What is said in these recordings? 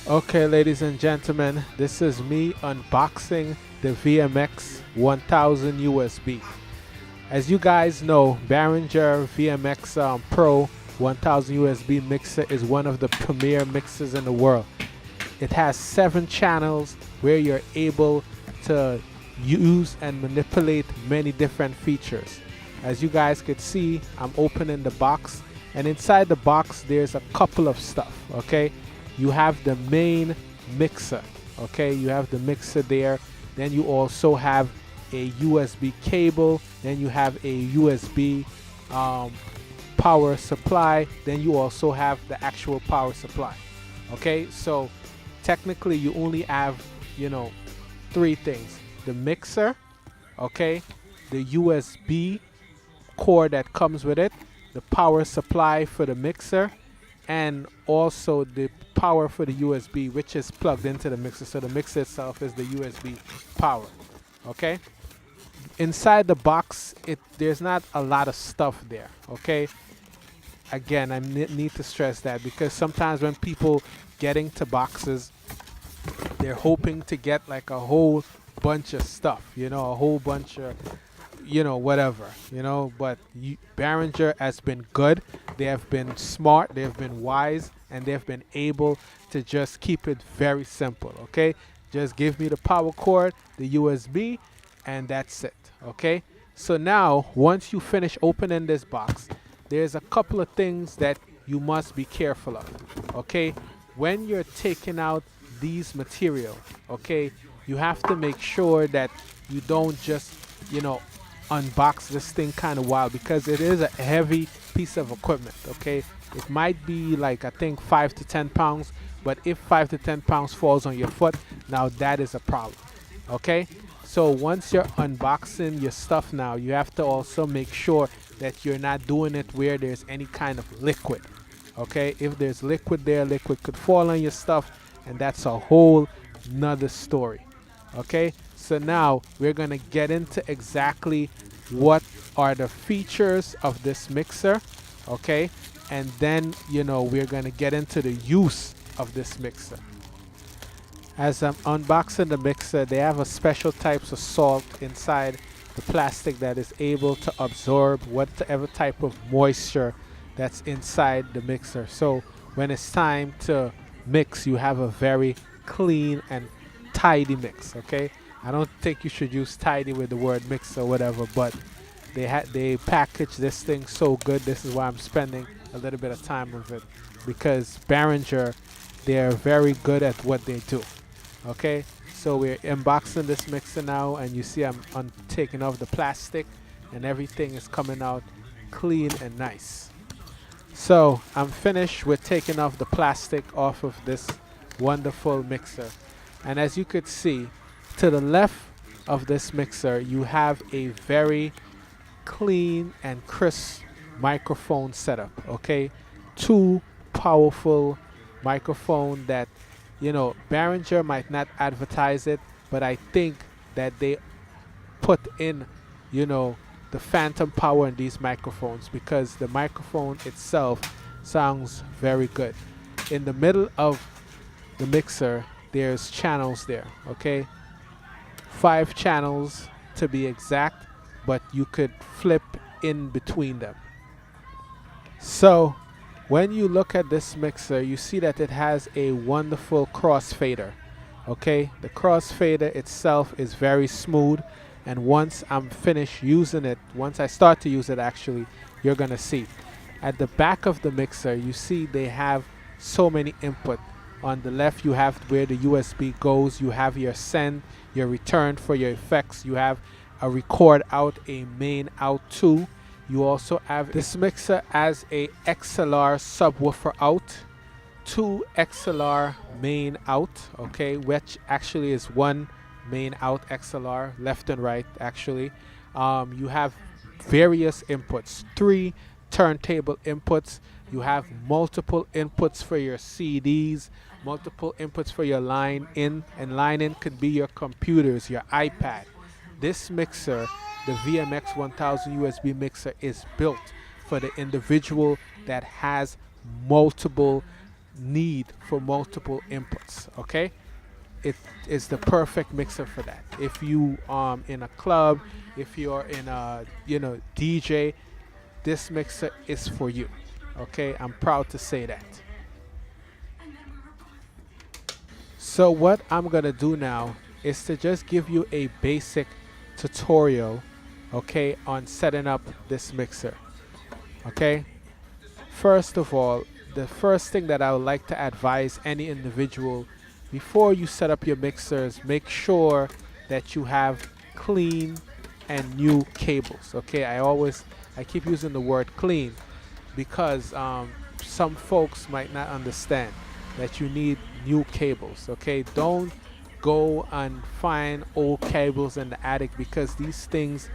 Okay, ladies and gentlemen, this is me unboxing the VMX1000 USB. As you guys know, Behringer VMX Pro 1000 USB mixer is one of the premier mixers in the world. It has 7 channels where you're able to use and manipulate many different features. As you guys could see, I'm opening the box, and inside the box there's a couple of stuff, okay? You have the main mixer, okay? You have the mixer there. Then you also have a USB cable. Then you have a USB power supply. Then you also have the actual power supply, okay? So technically you only have, 3 things: the mixer, okay, the USB cord that comes with it, the power supply for the mixer, and also the power for the USB, which is plugged into the mixer. So the mixer itself is the USB power, okay? Inside the box, there's not a lot of stuff there, okay? Again, I need to stress that, because sometimes when people get into boxes, they're hoping to get like a whole bunch of stuff, a whole bunch of, whatever, but Behringer has been good. They have been smart, they have been wise, and they have been able to just keep it very simple, okay? Just give me the power cord, the USB, and that's it, okay? So now, once you finish opening this box, there's a couple of things that you must be careful of, okay? When you're taking out these material, okay, you have to make sure that you don't just, unbox this thing kind of wild, because it is a heavy piece of equipment, okay? It might be like, I think, 5 to 10 pounds, but if 5 to 10 pounds falls on your foot, now that is a problem, okay? So once you're unboxing your stuff now, you have to also make sure that you're not doing it where there's any kind of liquid, okay? If there's liquid there, liquid could fall on your stuff, and that's a whole nother story, okay? So now we're gonna get into exactly what are the features of this mixer, okay? And then, we're gonna get into the use of this mixer. As I'm unboxing the mixer, they have a special types of salt inside the plastic that is able to absorb whatever type of moisture that's inside the mixer. So when it's time to mix, you have a very clean and tidy mix, okay? I don't think you should use tidy with the word mix or whatever, but they package this thing so good. This is why I'm spending a little bit of time with it, because Behringer, they're very good at what they do, okay? So we're unboxing this mixer now, and you see I'm taking off the plastic, and everything is coming out clean and nice. So I'm finished with taking off the plastic off of this wonderful mixer. And as you could see, to the left of this mixer, you have a very clean and crisp microphone setup, okay? 2 powerful microphone that, Behringer might not advertise it, but I think that they put in, the phantom power in these microphones, because the microphone itself sounds very good. In the middle of the mixer, there's channels there, okay? 5 channels to be exact, but you could flip in between them. So when you look at this mixer, you see that it has a wonderful crossfader, okay? The crossfader itself is very smooth, and once I'm finished using it, once I start to use it actually, you're gonna see. At the back of the mixer, you see they have so many input. On the left, you have where the USB goes. You have your send, your return for your effects. You have a record out, a main out too. You also have this mixer as a XLR subwoofer out, 2 XLR main out, okay, which actually is 1 main out XLR, left and right actually. You have various inputs, 3 turntable inputs. You have multiple inputs for your CDs, multiple inputs for your line in, and line in could be your computers, your iPad. This mixer, the VMX1000 USB mixer, is built for the individual that has multiple need for multiple inputs. Okay, it is the perfect mixer for that. If you in a club, if you're in a DJ, this mixer is for you. Okay, I'm proud to say that. So what I'm gonna do now is to just give you a basic tutorial, okay, on setting up this mixer. Okay, first of all, the first thing that I would like to advise any individual before you set up your mixers, make sure that you have clean and new cables. Okay, I keep using the word clean because some folks might not understand that you need new cables. Okay, don't go and find old cables in the attic, because these things,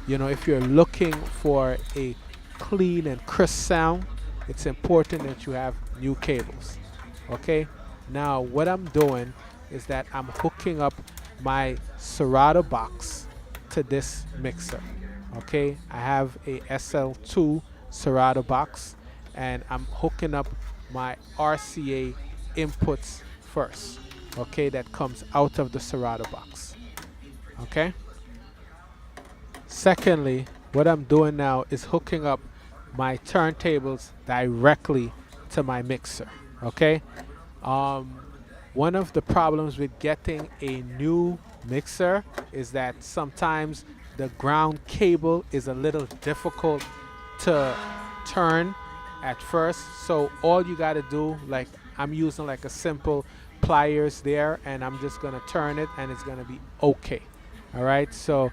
if you're looking for a clean and crisp sound, it's important that you have new cables. Okay, now what I'm doing is that I'm hooking up my Serato box to this mixer. Okay, I have a SL2 Serato box, and I'm hooking up my RCA inputs first. Okay, that comes out of the Serato box. Okay, secondly, what I'm doing now is hooking up my turntables directly to my mixer. Okay, one of the problems with getting a new mixer is that sometimes the ground cable is a little difficult to turn at first. So all you got to do, like I'm using like a simple pliers there, and I'm just going to turn it and it's going to be okay. All right, so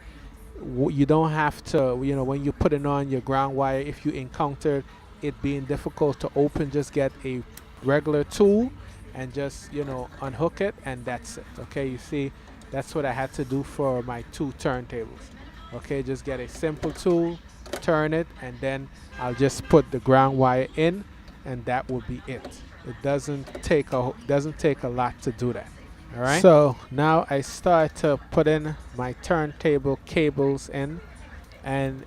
you don't have to, when you put it on your ground wire, if you encounter it being difficult to open, just get a regular tool and just unhook it, and that's it. Okay, you see, that's what I had to do for my two turntables. Okay, just get a simple tool, turn it, and then I'll just put the ground wire in, and that will be it. It doesn't take a lot to do that. All right, so now I start to put in my turntable cables in. And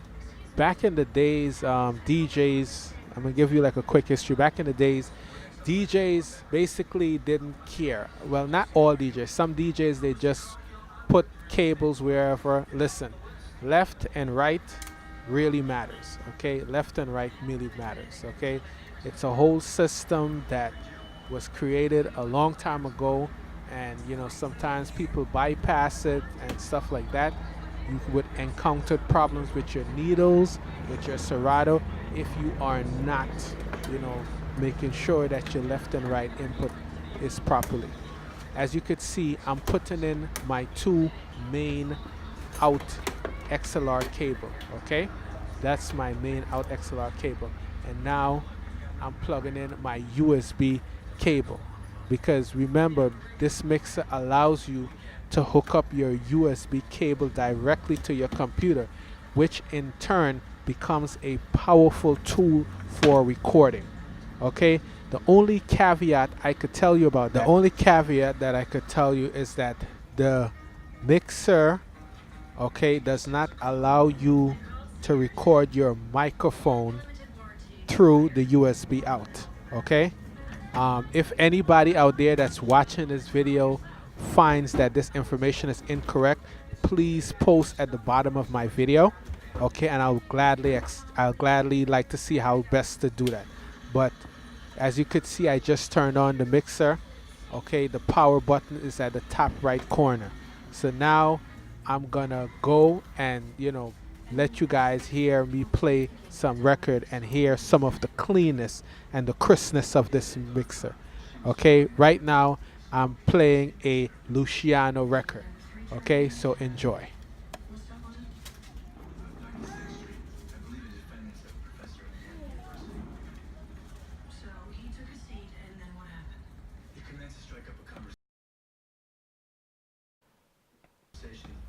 back in the days, DJs, I'm gonna give you like a quick history. Back in the days, DJs basically didn't care. Well, not all DJs. Some DJs, they just put cables wherever. Listen, left and right really matters. Okay, left and right really matters. Okay, it's a whole system that was created a long time ago, and sometimes people bypass it and stuff like that. You would encounter problems with your needles, with your Serato, if you are not, making sure that your left and right input is properly. As you could see, I'm putting in my two main out XLR cable. Okay, that's my main out XLR cable, and now I'm plugging in my USB cable, because remember, this mixer allows you to hook up your USB cable directly to your computer, which in turn becomes a powerful tool for recording. Okay, the only caveat I could tell you about that, is that the mixer, okay, does not allow you to record your microphone through the USB out. Okay, if anybody out there that's watching this video finds that this information is incorrect, please post at the bottom of my video. Okay, and I'll gladly like to see how best to do that. But as you could see, I just turned on the mixer. Okay, the power button is at the top right corner. So now I'm gonna go and let you guys hear me play some record and hear some of the cleanness and the crispness of this mixer. Okay, right now I'm playing a Luciano record. Okay, so enjoy.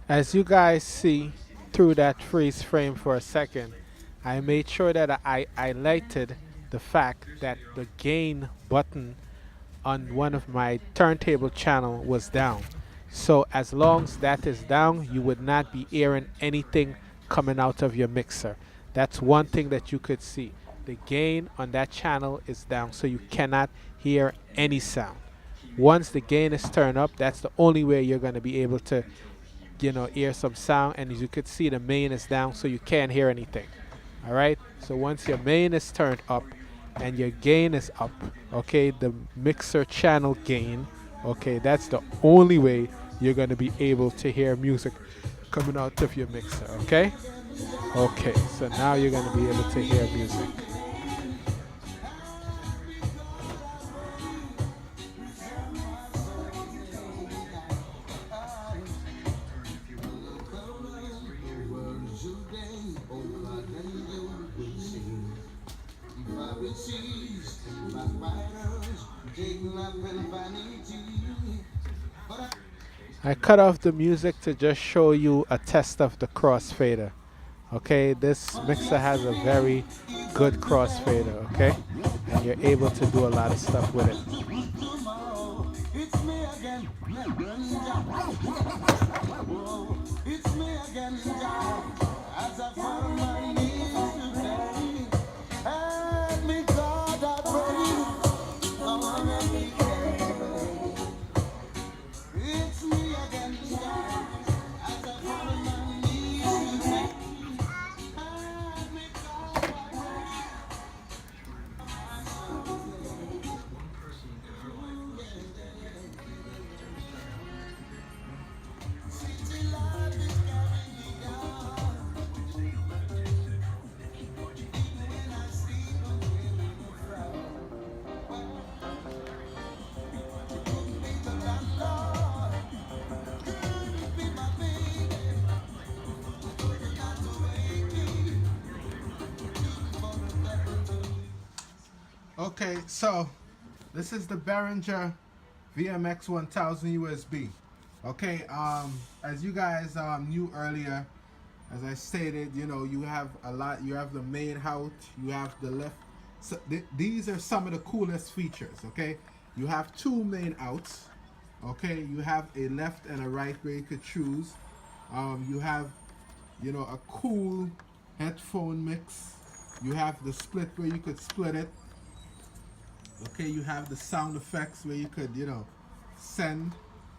As you guys see through that freeze frame for a second, I made sure that I highlighted the fact that the gain button on one of my turntable channel was down. So as long as that is down, you would not be hearing anything coming out of your mixer. That's one thing that you could see. The gain on that channel is down, so you cannot hear any sound. Once the gain is turned up, that's the only way you're going to be able to, hear some sound. And as you could see, the main is down, so you can't hear anything. All right. So once your main is turned up and your gain is up, okay, the mixer channel gain, okay, that's the only way you're going to be able to hear music coming out of your mixer. Okay. Okay. So now you're going to be able to hear music. I cut off the music to just show you a test of the crossfader. Okay, this mixer has a very good crossfader, okay? And you're able to do a lot of stuff with it. Okay, so this is the Behringer VMX1000 USB. Okay, as you guys knew earlier, as I stated, you have a lot. You have the main out, you have the left. So these are some of the coolest features. Okay, you have two main outs. Okay, you have a left and a right where you could choose. You have, a cool headphone mix. You have the split where you could split it. Okay, you have the sound effects where you could, send,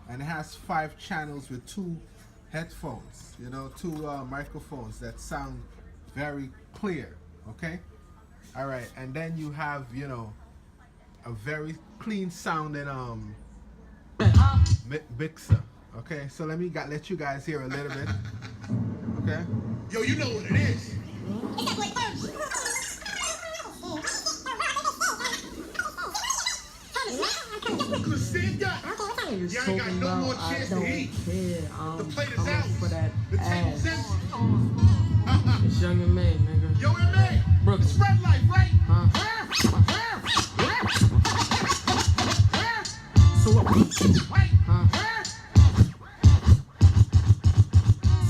and it has 5 channels with 2 headphones, 2 microphones that sound very clear. Okay, all right, and then you have, a very clean sounding mixer. Okay, so let you guys hear a little bit. Okay. Yo, you know what it is. You ain't got no more chance to eat. The plate is out. For that the table's ass. empty. It's Young and May, nigga. Yo, M.A. Brooklyn. It's Red Light, right? So what?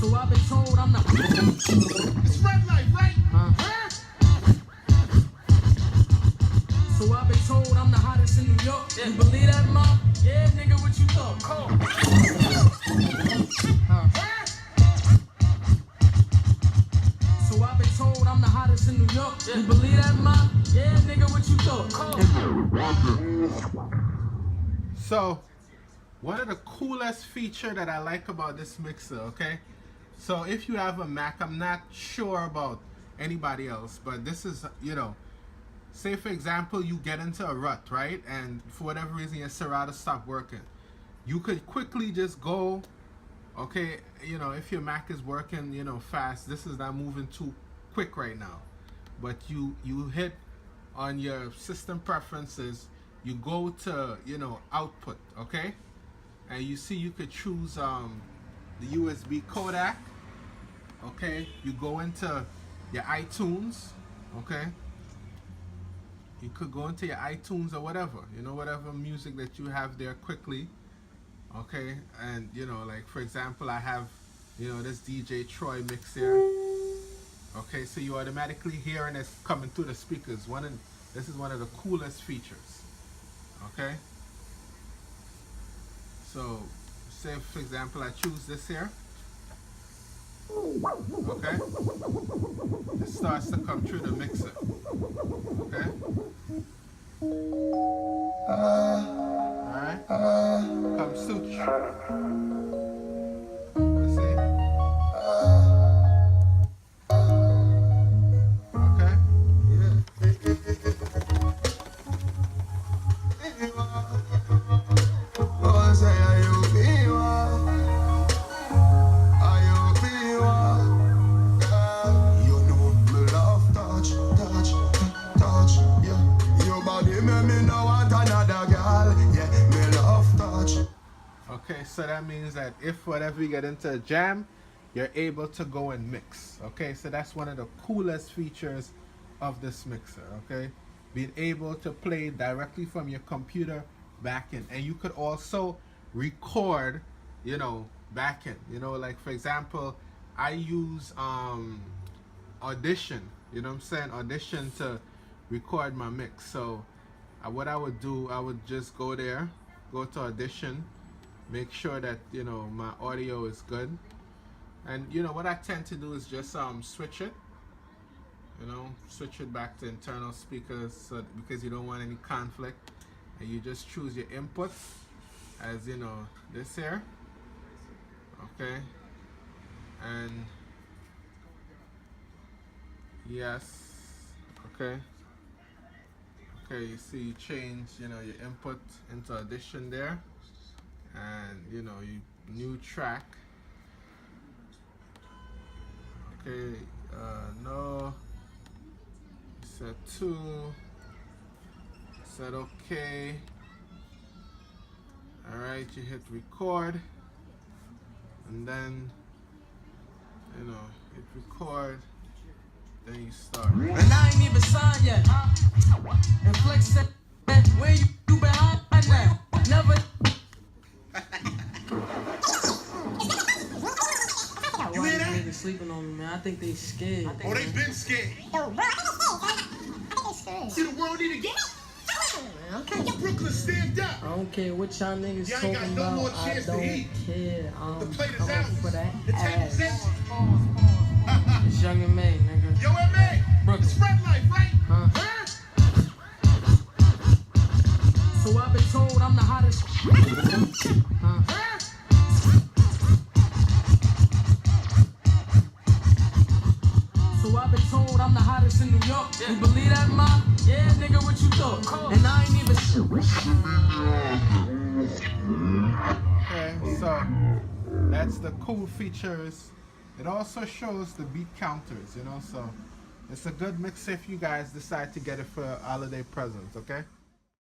So I've been told I'm not. It's Red Light, right? So I've been told I'm the hottest in New York. You believe that, mom? Yeah, nigga, what you thought? So I've been told I'm the hottest in New York. You believe that, mom? Yeah, nigga, what you thought? So, one of the coolest feature that I like about this mixer, okay? So if you have a Mac, I'm not sure about anybody else, but this is, say for example, you get into a rut, right? And for whatever reason, your Serato stopped working. You could quickly just go, okay, if your Mac is working, fast, this is not moving too quick right now. But you hit on your system preferences, you go to, output, okay? And you see you could choose the USB codec, okay? You go into your iTunes, okay? You could go into your iTunes or whatever, whatever music that you have there quickly, okay? And, like for example, I have, this DJ Troy mix here, okay? So you automatically hearing this coming through the speakers. This is one of the coolest features, okay? So, say for example, I choose this here, okay? It starts to come through the mixer, okay? Alright? Come suit you. See? Okay? Okay, so that means that if whatever you get into a jam, you're able to go and mix. Okay, so that's one of the coolest features of this mixer. Okay, being able to play directly from your computer back in, and you could also record, you know, back in. You know, like for example, I use Audition. You know what I'm saying? Audition to record my mix. So what I would do, I would just go there, go to Audition, make sure that, you know, my audio is good, and you know what I tend to do is just switch it, you know, switch it back to internal speakers, so because you don't want any conflict, and you just choose your input as, you know, this here. Okay, and yes, okay, you see, you change, you know, your input into Audition there, and you know, you new track. Okay, no, set 2, set okay. All right, you hit record, and then, you know, hit record, then you start. And I ain't even signed yet. And Flex said, where you behind that? Never. You hear that? Niggas sleeping on me, man. I think they scared. Oh, they been scared. Yo, bro, I think scared. See, the world need to get up. Brooklyn, stand up. I don't care what y'all niggas You ain't got talking no about. more I chance to don't eat. care. The plate is I'm out. for that The table's ass. empty. It's Young and May, nigga. Yo, M.A. Brooklyn. It's Red Light, right? Huh? So I've been told I'm the hottest. So I've been told I'm the hottest in New York. You believe that, ma? Yeah, nigga, what you thought? And I ain't even. Okay, so that's the cool features. It also shows the beat counters, you know, so it's a good mix if you guys decide to get it for holiday presents. Okay.